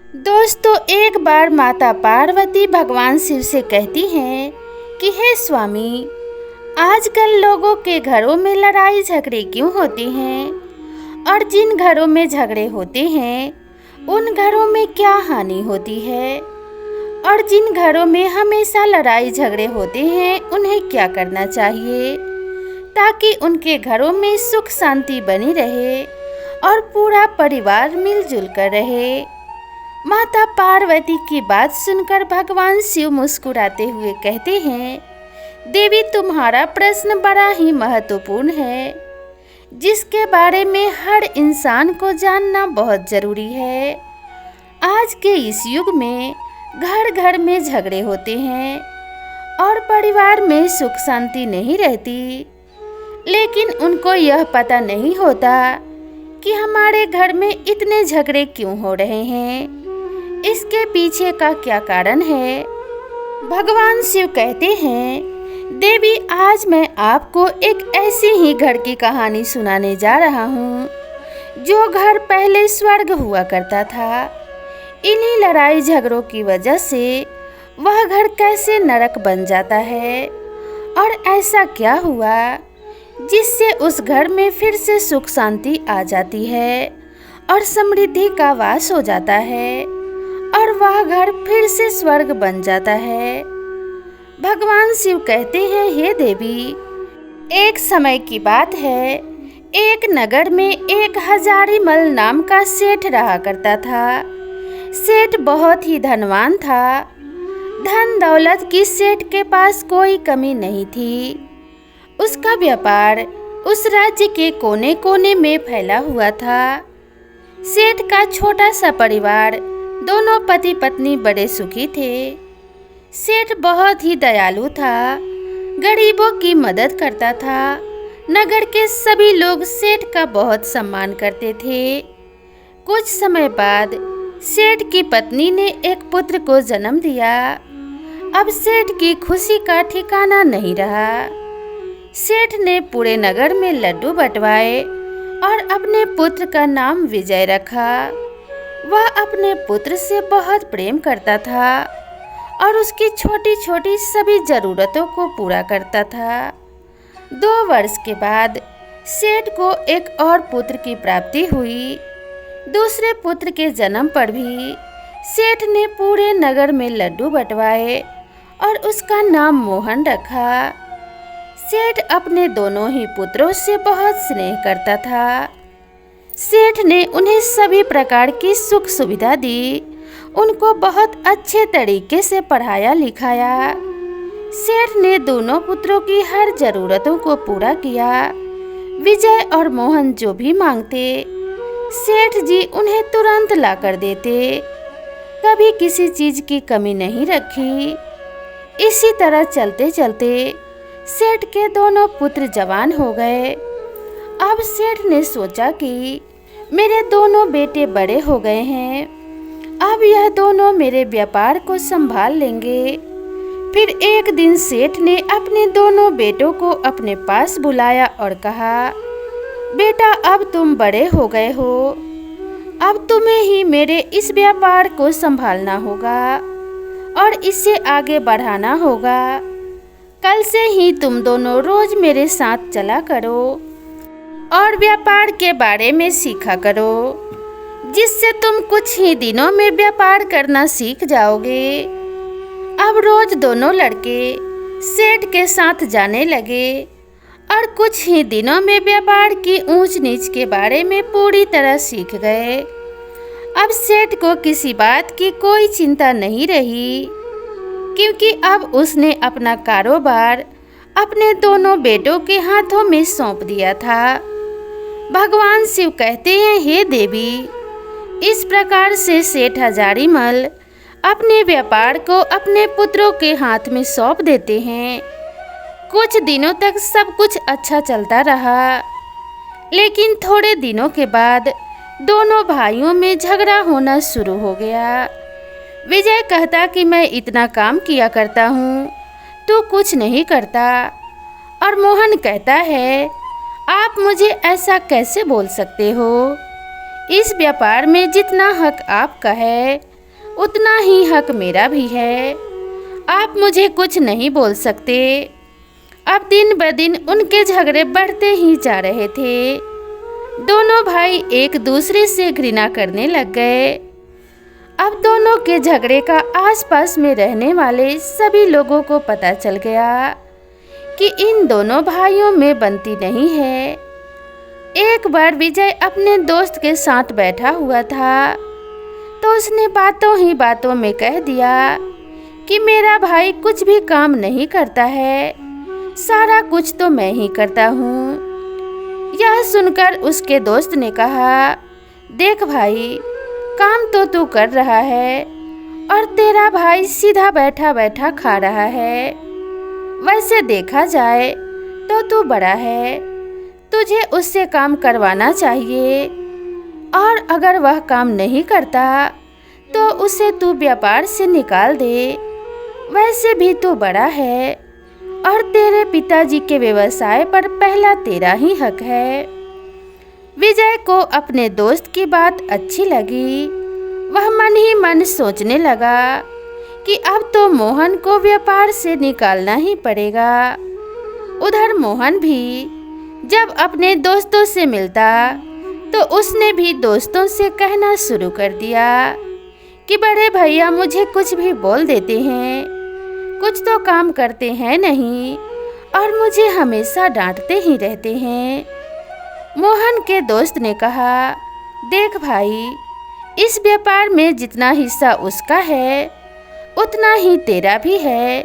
दोस्तों, एक बार माता पार्वती भगवान शिव से कहती हैं कि हे स्वामी, आजकल लोगों के घरों में लड़ाई झगड़े क्यों होती हैं, और जिन घरों में झगड़े होते हैं उन घरों में क्या हानि होती है, और जिन घरों में हमेशा लड़ाई झगड़े होते हैं उन्हें क्या करना चाहिए ताकि उनके घरों में सुख शांति बनी रहे और पूरा परिवार मिलजुल कर रहे। माता पार्वती की बात सुनकर भगवान शिव मुस्कुराते हुए कहते हैं, देवी, तुम्हारा प्रश्न बड़ा ही महत्वपूर्ण है, जिसके बारे में हर इंसान को जानना बहुत जरूरी है। आज के इस युग में घर घर में झगड़े होते हैं और परिवार में सुख शांति नहीं रहती, लेकिन उनको यह पता नहीं होता कि हमारे घर में इतने झगड़े क्यों हो रहे हैं, इसके पीछे का क्या कारण है। भगवान शिव कहते हैं, देवी, आज मैं आपको एक ऐसी ही घर की कहानी सुनाने जा रहा हूँ, जो घर पहले स्वर्ग हुआ करता था। इन्हीं लड़ाई झगड़ों की वजह से वह घर कैसे नरक बन जाता है, और ऐसा क्या हुआ जिससे उस घर में फिर से सुख शांति आ जाती है और समृद्धि का वास हो जाता है, और वह घर फिर से स्वर्ग बन जाता है। भगवान शिव कहते हैं, हे देवी, एक समय की बात है, एक नगर में एक हजारीमल नाम का सेठ रहा करता था। सेठ बहुत ही धनवान था। धन दौलत की सेठ के पास कोई कमी नहीं थी। उसका व्यापार उस राज्य के कोने कोने में फैला हुआ था। सेठ का छोटा सा परिवार, दोनों पति पत्नी बड़े सुखी थे। सेठ बहुत ही दयालु था, गरीबों की मदद करता था। नगर के सभी लोग सेठ का बहुत सम्मान करते थे। कुछ समय बाद सेठ की पत्नी ने एक पुत्र को जन्म दिया। अब सेठ की खुशी का ठिकाना नहीं रहा। सेठ ने पूरे नगर में लड्डू बंटवाए और अपने पुत्र का नाम विजय रखा। वह अपने पुत्र से बहुत प्रेम करता था और उसकी छोटी छोटी सभी ज़रूरतों को पूरा करता था। 2 वर्ष के बाद सेठ को एक और पुत्र की प्राप्ति हुई। दूसरे पुत्र के जन्म पर भी सेठ ने पूरे नगर में लड्डू बंटवाए और उसका नाम मोहन रखा। सेठ अपने दोनों ही पुत्रों से बहुत स्नेह करता था। सेठ ने उन्हें सभी प्रकार की सुख सुविधा दी, उनको बहुत अच्छे तरीके से पढ़ाया लिखाया। सेठ ने दोनों पुत्रों की हर जरूरतों को पूरा किया। विजय और मोहन जो भी मांगते, सेठ जी उन्हें तुरंत ला कर देते। कभी किसी चीज की कमी नहीं रखी। इसी तरह चलते चलते सेठ के दोनों पुत्र जवान हो गए। अब सेठ ने सोचा कि मेरे दोनों बेटे बड़े हो गए हैं, अब यह दोनों मेरे व्यापार को संभाल लेंगे। फिर एक दिन सेठ ने अपने दोनों बेटों को अपने पास बुलाया और कहा, बेटा, अब तुम बड़े हो गए हो, अब तुम्हें ही मेरे इस व्यापार को संभालना होगा और इसे आगे बढ़ाना होगा। कल से ही तुम दोनों रोज मेरे साथ चला करो और व्यापार के बारे में सीखा करो, जिससे तुम कुछ ही दिनों में व्यापार करना सीख जाओगे। अब रोज दोनों लड़के सेठ के साथ जाने लगे और कुछ ही दिनों में व्यापार की ऊंच नीच के बारे में पूरी तरह सीख गए। अब सेठ को किसी बात की कोई चिंता नहीं रही, क्योंकि अब उसने अपना कारोबार अपने दोनों बेटों के हाथों में सौंप दिया था। भगवान शिव कहते हैं, हे देवी, इस प्रकार से सेठ हजारीमल अपने व्यापार को अपने पुत्रों के हाथ में सौंप देते हैं। कुछ दिनों तक सब कुछ अच्छा चलता रहा, लेकिन थोड़े दिनों के बाद दोनों भाइयों में झगड़ा होना शुरू हो गया। विजय कहता कि मैं इतना काम किया करता हूँ, तू कुछ नहीं करता, और मोहन कहता है, आप मुझे ऐसा कैसे बोल सकते हो? इस व्यापार में जितना हक आपका है उतना ही हक मेरा भी है। आप मुझे कुछ नहीं बोल सकते। अब दिन ब दिन उनके झगड़े बढ़ते ही जा रहे थे। दोनों भाई एक दूसरे से घृणा करने लग गए। अब दोनों के झगड़े का आसपास में रहने वाले सभी लोगों को पता चल गया कि इन दोनों भाइयों में बनती नहीं है। एक बार विजय अपने दोस्त के साथ बैठा हुआ था तो उसने बातों ही बातों में कह दिया कि मेरा भाई कुछ भी काम नहीं करता है, सारा कुछ तो मैं ही करता हूँ। यह सुनकर उसके दोस्त ने कहा, देख भाई, काम तो तू कर रहा है और तेरा भाई सीधा बैठा बैठा खा रहा है। वैसे देखा जाए तो तू बड़ा है, तुझे उससे काम करवाना चाहिए और अगर वह काम नहीं करता तो उसे तू व्यापार से निकाल दे। वैसे भी तू बड़ा है और तेरे पिताजी के व्यवसाय पर पहला तेरा ही हक है। विजय को अपने दोस्त की बात अच्छी लगी। वह मन ही मन सोचने लगा कि अब तो मोहन को व्यापार से निकालना ही पड़ेगा। उधर मोहन भी जब अपने दोस्तों से मिलता तो उसने भी दोस्तों से कहना शुरू कर दिया कि बड़े भैया मुझे कुछ भी बोल देते हैं, कुछ तो काम करते हैं नहीं और मुझे हमेशा डांटते ही रहते हैं। मोहन के दोस्त ने कहा, देख भाई, इस व्यापार में जितना हिस्सा उसका है उतना ही तेरा भी है।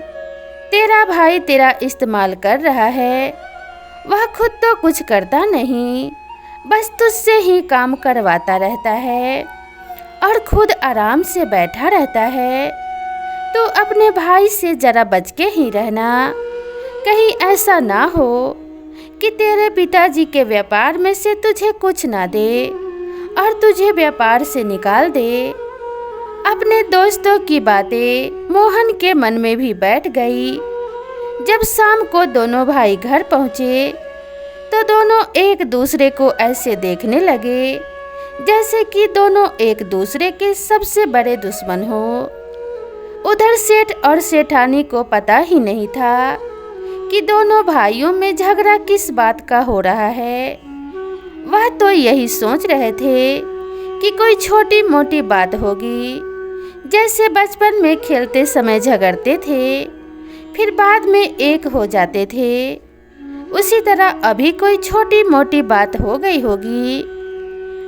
तेरा भाई तेरा इस्तेमाल कर रहा है, वह खुद तो कुछ करता नहीं, बस तुझसे ही काम करवाता रहता है और खुद आराम से बैठा रहता है। तो अपने भाई से जरा बच के ही रहना, कहीं ऐसा ना हो कि तेरे पिताजी के व्यापार में से तुझे कुछ ना दे और तुझे व्यापार से निकाल दे। अपने दोस्तों की बातें मोहन के मन में भी बैठ गई। जब शाम को दोनों भाई घर पहुँचे तो दोनों एक दूसरे को ऐसे देखने लगे जैसे कि दोनों एक दूसरे के सबसे बड़े दुश्मन हो। उधर सेठ और सेठानी को पता ही नहीं था कि दोनों भाइयों में झगड़ा किस बात का हो रहा है। वह तो यही सोच रहे थे कि कोई छोटी मोटी बात होगी, जैसे बचपन में खेलते समय झगड़ते थे फिर बाद में एक हो जाते थे, उसी तरह अभी कोई छोटी मोटी बात हो गई होगी।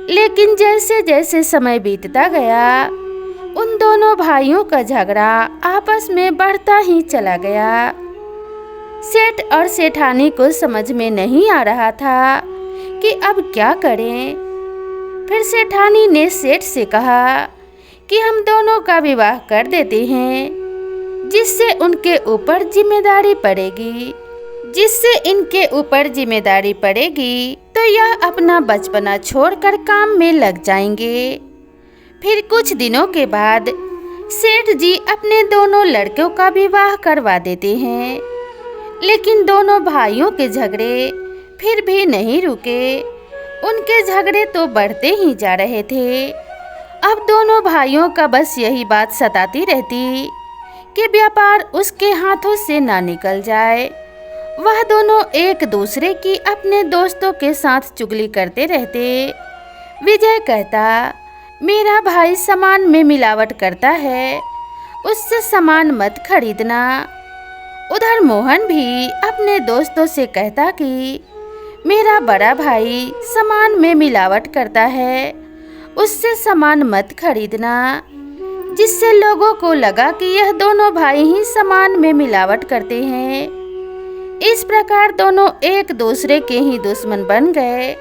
लेकिन जैसे जैसे समय बीतता गया उन दोनों भाइयों का झगड़ा आपस में बढ़ता ही चला गया। सेठ और सेठानी को समझ में नहीं आ रहा था कि अब क्या करें। फिर सेठानी ने सेठ से कहा कि हम दोनों का विवाह कर देते हैं, जिससे इनके ऊपर जिम्मेदारी पड़ेगी तो यह अपना बचपना छोड़कर काम में लग जाएंगे। फिर कुछ दिनों के बाद सेठ जी अपने दोनों लड़कों का विवाह करवा देते हैं। लेकिन दोनों भाइयों के झगड़े फिर भी नहीं रुके, उनके झगड़े तो बढ़ते ही जा रहे थे। अब दोनों भाइयों का बस यही बात सताती रहती कि व्यापार उसके हाथों से ना निकल जाए। वह दोनों एक दूसरे की अपने दोस्तों के साथ चुगली करते रहते। विजय कहता, मेरा भाई सामान में मिलावट करता है, उससे सामान मत खरीदना। उधर मोहन भी अपने दोस्तों से कहता कि मेरा बड़ा भाई सामान में मिलावट करता है, उससे सामान मत खरीदना, जिससे लोगों को लगा कि यह दोनों भाई ही सामान में मिलावट करते हैं। इस प्रकार दोनों एक दूसरे के ही दुश्मन बन गए।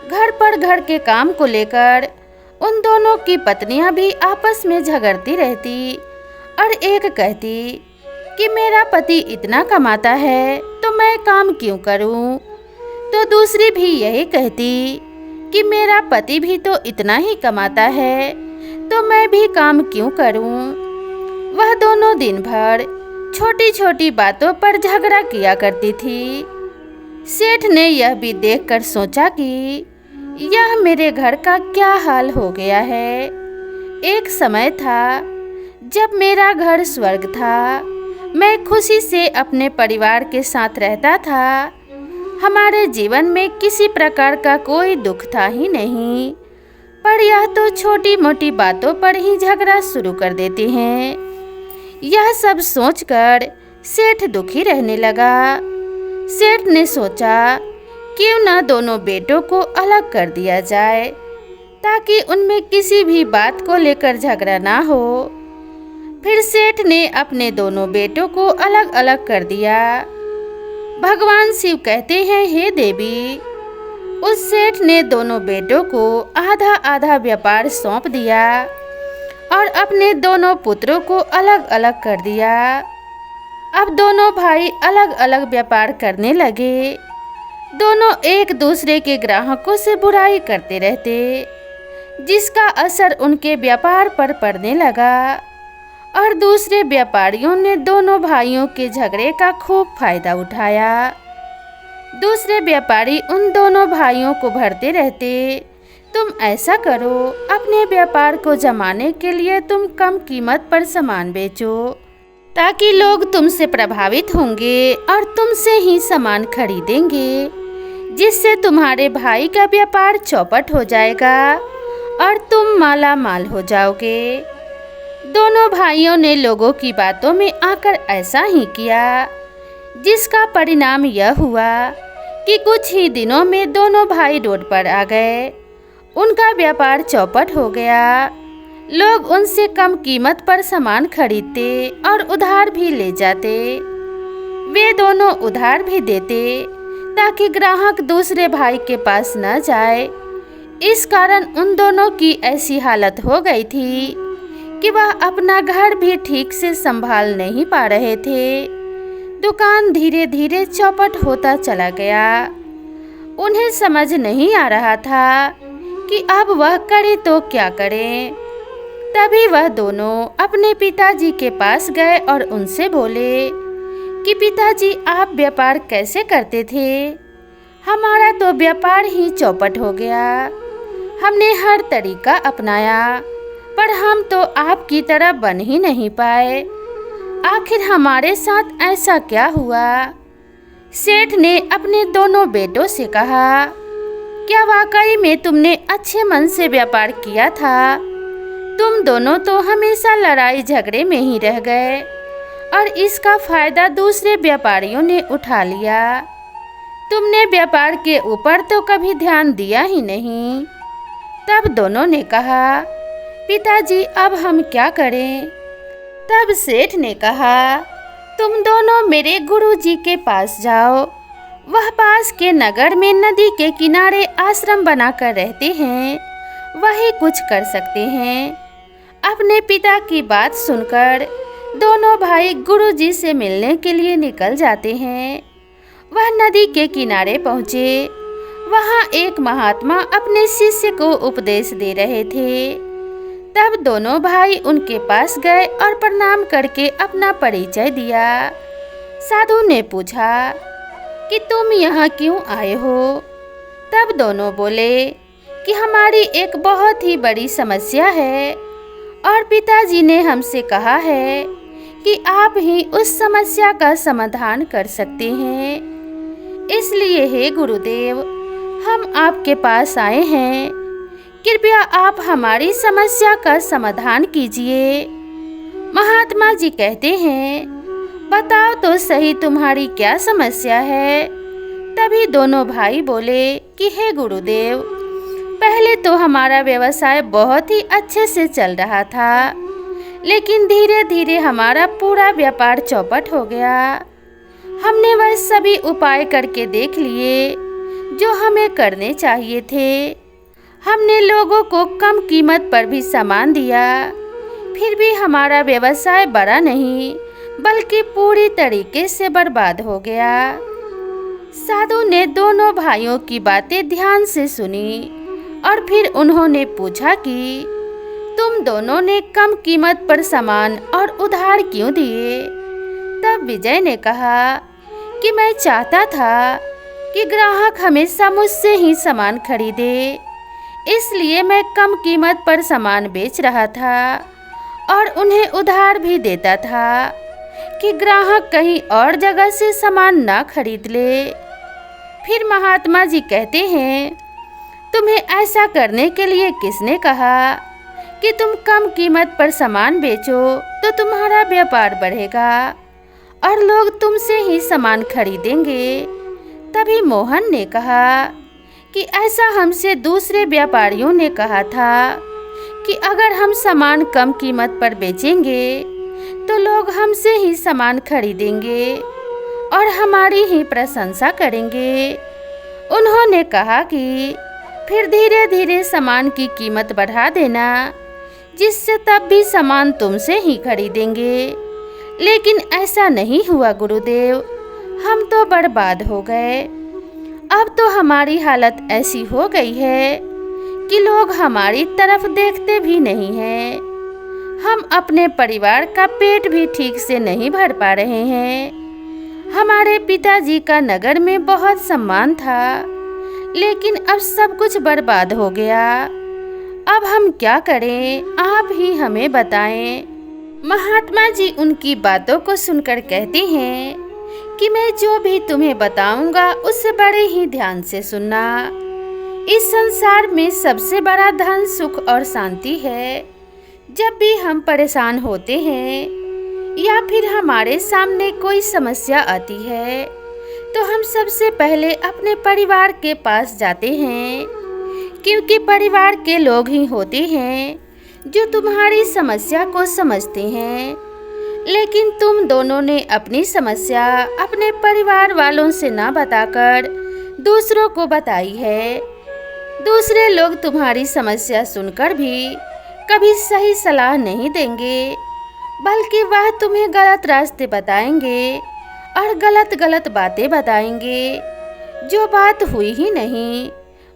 घर पर घर के काम को लेकर उन दोनों की पत्नियां भी आपस में झगड़ती रहती और एक कहती कि मेरा पति इतना कमाता है तो मैं काम क्यों करूं, तो दूसरी भी यही कहती कि मेरा पति भी तो इतना ही कमाता है तो मैं भी काम क्यों करूं। वह दोनों दिन भर छोटी छोटी बातों पर झगड़ा किया करती थी। सेठ ने यह भी देखकर सोचा कि यह मेरे घर का क्या हाल हो गया है। एक समय था जब मेरा घर स्वर्ग था। मैं खुशी से अपने परिवार के साथ रहता था। हमारे जीवन में किसी प्रकार का कोई दुख था ही नहीं, पर यह तो छोटी मोटी बातों पर ही झगड़ा शुरू कर देते हैं। यह सब सोचकर सेठ दुखी रहने लगा। सेठ ने सोचा क्यों न दोनों बेटों को अलग कर दिया जाए, ताकि उनमें किसी भी बात को लेकर झगड़ा ना हो। फिर सेठ ने अपने दोनों बेटों को अलग अलग कर दिया। भगवान शिव कहते हैं, हे देवी, उस सेठ ने दोनों बेटों को आधा आधा व्यापार सौंप दिया और अपने दोनों पुत्रों को अलग अलग कर दिया। अब दोनों भाई अलग अलग व्यापार करने लगे। दोनों एक दूसरे के ग्राहकों से बुराई करते रहते, जिसका असर उनके व्यापार पर पड़ने लगा और दूसरे व्यापारियों ने दोनों भाइयों के झगड़े का खूब फायदा उठाया। दूसरे व्यापारी उन दोनों भाइयों को भरते रहते, तुम ऐसा करो, अपने व्यापार को जमाने के लिए तुम कम कीमत पर सामान बेचो, ताकि लोग तुमसे प्रभावित होंगे और तुमसे ही सामान खरीदेंगे, जिससे तुम्हारे भाई का व्यापार चौपट हो जाएगा और तुम माला माल हो जाओगे। दोनों भाइयों ने लोगों की बातों में आकर ऐसा ही किया, जिसका परिणाम यह हुआ कि कुछ ही दिनों में दोनों भाई रोड पर आ गए। उनका व्यापार चौपट हो गया। लोग उनसे कम कीमत पर सामान खरीदते और उधार भी ले जाते। वे दोनों उधार भी देते ताकि ग्राहक दूसरे भाई के पास न जाए। इस कारण उन दोनों की ऐसी हालत हो गई थी कि वह अपना घर भी ठीक से संभाल नहीं पा रहे थे। दुकान धीरे धीरे चौपट होता चला गया। उन्हें समझ नहीं आ रहा था कि अब वह करे तो क्या करें। तभी वह दोनों अपने पिताजी के पास गए और उनसे बोले कि पिताजी, आप व्यापार कैसे करते थे? हमारा तो व्यापार ही चौपट हो गया। हमने हर तरीका अपनाया, पर हम तो आपकी तरह बन ही नहीं पाए। आखिर हमारे साथ ऐसा क्या हुआ? सेठ ने अपने दोनों बेटों से कहा, क्या वाकई में तुमने अच्छे मन से व्यापार किया था? तुम दोनों तो हमेशा लड़ाई झगड़े में ही रह गए और इसका फायदा दूसरे व्यापारियों ने उठा लिया। तुमने व्यापार के ऊपर तो कभी ध्यान दिया ही नहीं। तब दोनों ने कहा, पिताजी, अब हम क्या करें? तब सेठ ने कहा, तुम दोनों मेरे गुरुजी के पास जाओ। वह पास के नगर में नदी के किनारे आश्रम बनाकर रहते हैं, वही कुछ कर सकते हैं। अपने पिता की बात सुनकर दोनों भाई गुरुजी से मिलने के लिए निकल जाते हैं। वह नदी के किनारे पहुँचे। वहाँ एक महात्मा अपने शिष्य को उपदेश दे रहे थे। तब दोनों भाई उनके पास गए और प्रणाम करके अपना परिचय दिया। साधु ने पूछा कि तुम यहाँ क्यों आए हो? तब दोनों बोले कि हमारी एक बहुत ही बड़ी समस्या है और पिताजी ने हमसे कहा है कि आप ही उस समस्या का समाधान कर सकते हैं। इसलिए हे गुरुदेव, हम आपके पास आए हैं। कृपया आप हमारी समस्या का समाधान कीजिए। महात्मा जी कहते हैं, बताओ तो सही तुम्हारी क्या समस्या है? तभी दोनों भाई बोले कि हे गुरुदेव, पहले तो हमारा व्यवसाय बहुत ही अच्छे से चल रहा था, लेकिन धीरे धीरे हमारा पूरा व्यापार चौपट हो गया। हमने वह सभी उपाय करके देख लिए जो हमें करने चाहिए थे। हमने लोगों को कम कीमत पर भी सामान दिया, फिर भी हमारा व्यवसाय बढ़ा नहीं, बल्कि पूरी तरीके से बर्बाद हो गया। साधु ने दोनों भाइयों की बातें ध्यान से सुनी और फिर उन्होंने पूछा कि तुम दोनों ने कम कीमत पर सामान और उधार क्यों दिए? तब विजय ने कहा कि मैं चाहता था कि ग्राहक हमेशा मुझसे ही सामान खरीदे। इसलिए मैं कम कीमत पर सामान बेच रहा था और उन्हें उधार भी देता था कि ग्राहक कहीं और जगह से सामान ना खरीद ले। फिर महात्मा जी कहते हैं, तुम्हें ऐसा करने के लिए किसने कहा कि तुम कम कीमत पर सामान बेचो तो तुम्हारा व्यापार बढ़ेगा और लोग तुमसे ही सामान खरीदेंगे। तभी मोहन ने कहा कि ऐसा हमसे दूसरे व्यापारियों ने कहा था कि अगर हम सामान कम कीमत पर बेचेंगे तो लोग हमसे ही सामान खरीदेंगे और हमारी ही प्रशंसा करेंगे। उन्होंने कहा कि फिर धीरे धीरे सामान की कीमत बढ़ा देना, जिससे तब भी सामान तुमसे ही खरीदेंगे। लेकिन ऐसा नहीं हुआ गुरुदेव, हम तो बर्बाद हो गए। अब तो हमारी हालत ऐसी हो गई है कि लोग हमारी तरफ देखते भी नहीं हैं। हम अपने परिवार का पेट भी ठीक से नहीं भर पा रहे हैं। हमारे पिताजी का नगर में बहुत सम्मान था, लेकिन अब सब कुछ बर्बाद हो गया। अब हम क्या करें, आप ही हमें बताएं। महात्मा जी उनकी बातों को सुनकर कहते हैं कि मैं जो भी तुम्हें बताऊंगा उसे बड़े ही ध्यान से सुनना। इस संसार में सबसे बड़ा धन सुख और शांति है। जब भी हम परेशान होते हैं या फिर हमारे सामने कोई समस्या आती है तो हम सबसे पहले अपने परिवार के पास जाते हैं, क्योंकि परिवार के लोग ही होते हैं जो तुम्हारी समस्या को समझते हैं। लेकिन तुम दोनों ने अपनी समस्या अपने परिवार वालों से ना बताकर दूसरों को बताई है। दूसरे लोग तुम्हारी समस्या सुनकर भी कभी सही सलाह नहीं देंगे, बल्कि वह तुम्हें गलत रास्ते बताएंगे और गलत बातें बताएंगे। जो बात हुई ही नहीं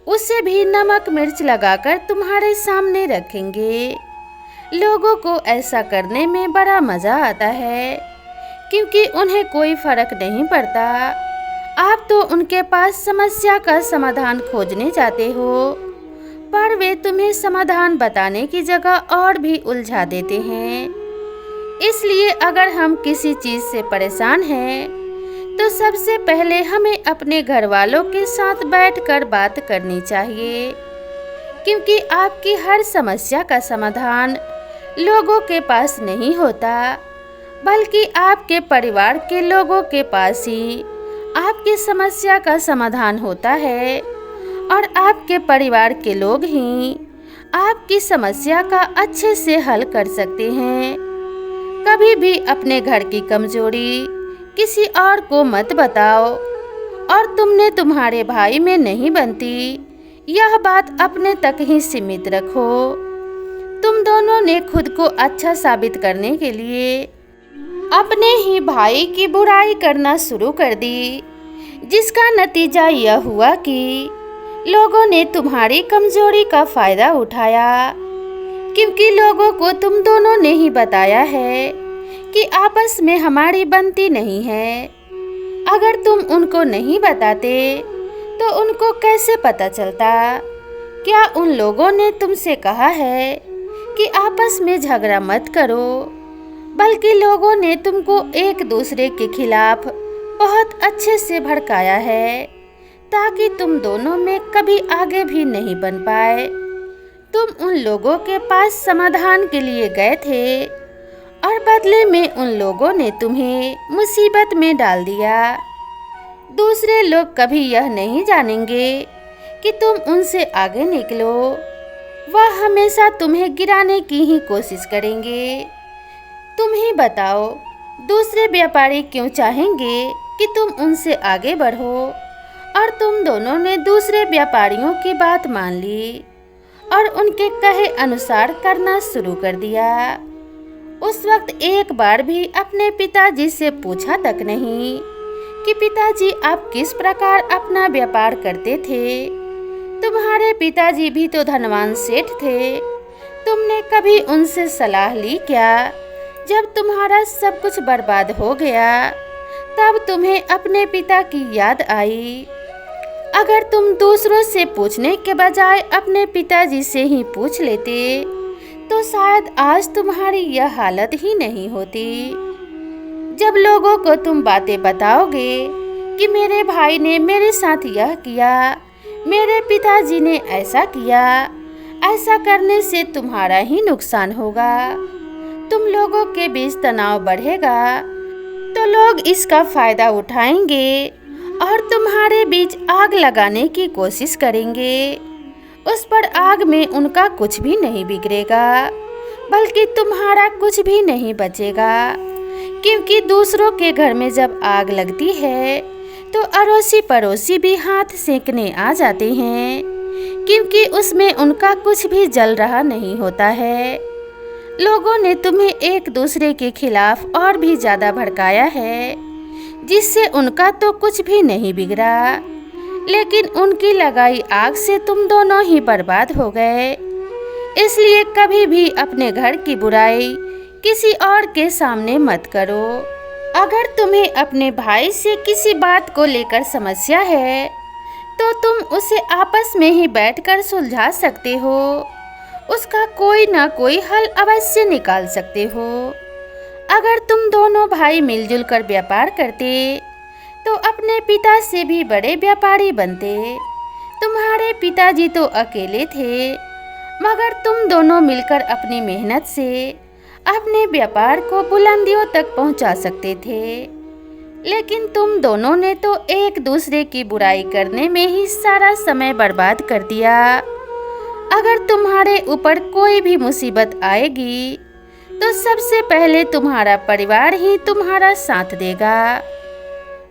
उसे भी नमक मिर्च लगाकर तुम्हारे सामने रखेंगे। लोगों को ऐसा करने में बड़ा मज़ा आता है, क्योंकि उन्हें कोई फर्क नहीं पड़ता। आप तो उनके पास समस्या का समाधान खोजने जाते हो, पर वे तुम्हें समाधान बताने की जगह और भी उलझा देते हैं। इसलिए अगर हम किसी चीज़ से परेशान हैं तो सबसे पहले हमें अपने घर वालों के साथ बैठकर बात करनी चाहिए, क्योंकि आपकी हर समस्या का समाधान लोगों के पास नहीं होता, बल्कि आपके परिवार के लोगों के पास ही आपकी समस्या का समाधान होता है और आपके परिवार के लोग ही आपकी समस्या का अच्छे से हल कर सकते हैं। कभी भी अपने घर की कमजोरी किसी और को मत बताओ और तुमने तुम्हारे भाई में नहीं बनती, यह बात अपने तक ही सीमित रखो। तुम दोनों ने खुद को अच्छा साबित करने के लिए अपने ही भाई की बुराई करना शुरू कर दी, जिसका नतीजा यह हुआ कि लोगों ने तुम्हारी कमजोरी का फायदा उठाया, क्योंकि लोगों को तुम दोनों ने ही बताया है कि आपस में हमारी बनती नहीं है। अगर तुम उनको नहीं बताते तो उनको कैसे पता चलता? क्या उन लोगों ने तुमसे कहा है कि आपस में झगड़ा मत करो, बल्कि लोगों ने तुमको एक दूसरे के खिलाफ बहुत अच्छे से भड़काया है, ताकि तुम दोनों में कभी आगे भी नहीं बन पाए। तुम उन लोगों के पास समाधान के लिए गए थे और बदले में उन लोगों ने तुम्हें मुसीबत में डाल दिया। दूसरे लोग कभी यह नहीं जानेंगे कि तुम उनसे आगे निकलो, वह हमेशा तुम्हें गिराने की ही कोशिश करेंगे। तुम ही बताओ, दूसरे व्यापारी क्यों चाहेंगे कि तुम उनसे आगे बढ़ो? और तुम दोनों ने दूसरे व्यापारियों की बात मान ली और उनके कहे अनुसार करना शुरू कर दिया। उस वक्त एक बार भी अपने पिताजी से पूछा तक नहीं कि पिताजी आप किस प्रकार अपना व्यापार करते थे। तुम्हारे पिताजी भी तो धनवान सेठ थे, तुमने कभी उनसे सलाह ली क्या? जब तुम्हारा सब कुछ बर्बाद हो गया तब तुम्हें अपने पिता की याद आई अगर तुम दूसरों से पूछने के बजाय अपने पिताजी से ही पूछ लेते तो शायद आज तुम्हारी यह हालत ही नहीं होती। जब लोगों को तुम बातें बताओगे कि मेरे भाई ने मेरे साथ यह किया, मेरे पिताजी ने ऐसा किया, ऐसा करने से तुम्हारा ही नुकसान होगा, तुम लोगों के बीच तनाव बढ़ेगा, तो लोग इसका फायदा उठाएंगे और तुम्हारे बीच आग लगाने की कोशिश करेंगे। उस पर आग में उनका कुछ भी नहीं बिगड़ेगा, बल्कि तुम्हारा कुछ भी नहीं बचेगा, क्योंकि दूसरों के घर में जब आग लगती है तो अड़ोसी पड़ोसी भी हाथ सेंकने आ जाते हैं, क्योंकि उसमें उनका कुछ भी जल रहा नहीं होता है। लोगों ने तुम्हें एक दूसरे के खिलाफ और भी ज़्यादा भड़काया है, जिससे उनका तो कुछ भी नहीं बिगड़ा, लेकिन उनकी लगाई आग से तुम दोनों ही बर्बाद हो गए। इसलिए कभी भी अपने घर की बुराई किसी और के सामने मत करो। अगर तुम्हें अपने भाई से किसी बात को लेकर समस्या है तो तुम उसे आपस में ही बैठकर सुलझा सकते हो, उसका कोई ना कोई हल अवश्य निकाल सकते हो। अगर तुम दोनों भाई मिलजुल कर व्यापार करते तो अपने पिता से भी बड़े व्यापारी बनते। तुम्हारे पिताजी तो अकेले थे, मगर तुम दोनों मिलकर अपनी मेहनत से अपने व्यापार को बुलंदियों तक पहुंचा सकते थे। लेकिन तुम दोनों ने तो एक दूसरे की बुराई करने में ही सारा समय बर्बाद कर दिया। अगर तुम्हारे ऊपर कोई भी मुसीबत आएगी तो सबसे पहले तुम्हारा परिवार ही तुम्हारा साथ देगा।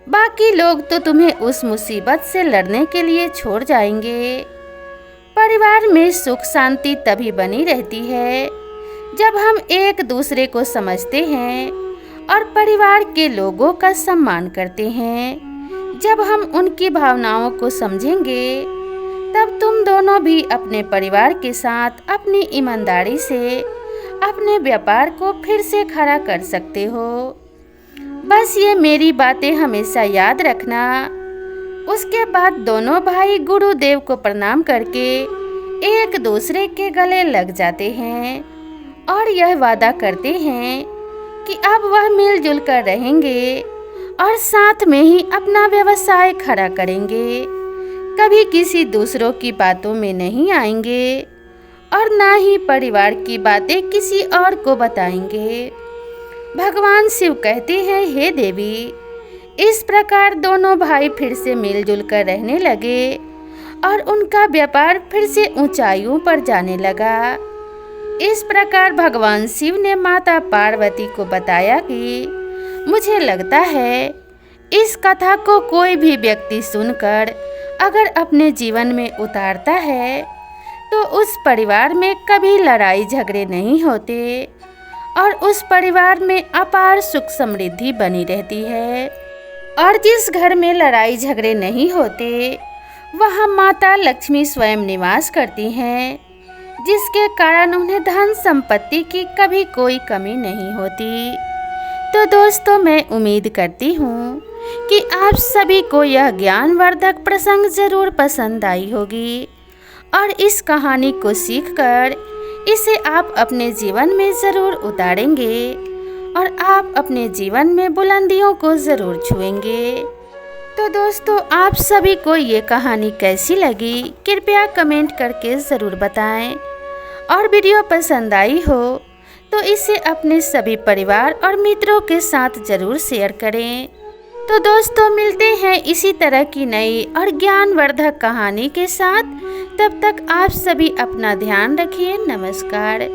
बाकी लोग तो तुम्हें उस मुसीबत से लड़ने के लिए छोड़ जाएंगे। परिवार में सुख शांति तभी बनी रहती है जब हम एक दूसरे को समझते हैं और परिवार के लोगों का सम्मान करते हैं। जब हम उनकी भावनाओं को समझेंगे तब तुम दोनों भी अपने परिवार के साथ अपनी ईमानदारी से अपने व्यापार को फिर से खड़ा कर सकते हो। बस ये मेरी बातें हमेशा याद रखना। उसके बाद दोनों भाई गुरुदेव को प्रणाम करके एक दूसरे के गले लग जाते हैं और यह वादा करते हैं कि अब वह मिलजुल कर रहेंगे और साथ में ही अपना व्यवसाय खड़ा करेंगे। कभी किसी दूसरों की बातों में नहीं आएंगे और ना ही परिवार की बातें किसी और को बताएंगे। भगवान शिव कहते हैं, हे देवी, इस प्रकार दोनों भाई फिर से मिलजुल कर रहने लगे और उनका व्यापार फिर से ऊंचाइयों पर जाने लगा। इस प्रकार भगवान शिव ने माता पार्वती को बताया कि मुझे लगता है इस कथा को कोई भी व्यक्ति सुनकर अगर अपने जीवन में उतारता है तो उस परिवार में कभी लड़ाई झगड़े नहीं होते और उस परिवार में अपार सुख समृद्धि बनी रहती है। और जिस घर में लड़ाई झगड़े नहीं होते वहाँ माता लक्ष्मी स्वयं निवास करती हैं, जिसके कारण उन्हें धन संपत्ति की कभी कोई कमी नहीं होती। तो दोस्तों, मैं उम्मीद करती हूँ कि आप सभी को यह ज्ञानवर्धक प्रसंग जरूर पसंद आई होगी और इस कहानी को सीखकर इसे आप अपने जीवन में ज़रूर उतारेंगे और आप अपने जीवन में बुलंदियों को ज़रूर छुएंगे। तो दोस्तों, आप सभी को ये कहानी कैसी लगी कृपया कमेंट करके ज़रूर बताएं और वीडियो पसंद आई हो तो इसे अपने सभी परिवार और मित्रों के साथ ज़रूर शेयर करें। तो दोस्तों, मिलते हैं इसी तरह की नई और ज्ञानवर्धक कहानी के साथ। तब तक आप सभी अपना ध्यान रखिए। नमस्कार।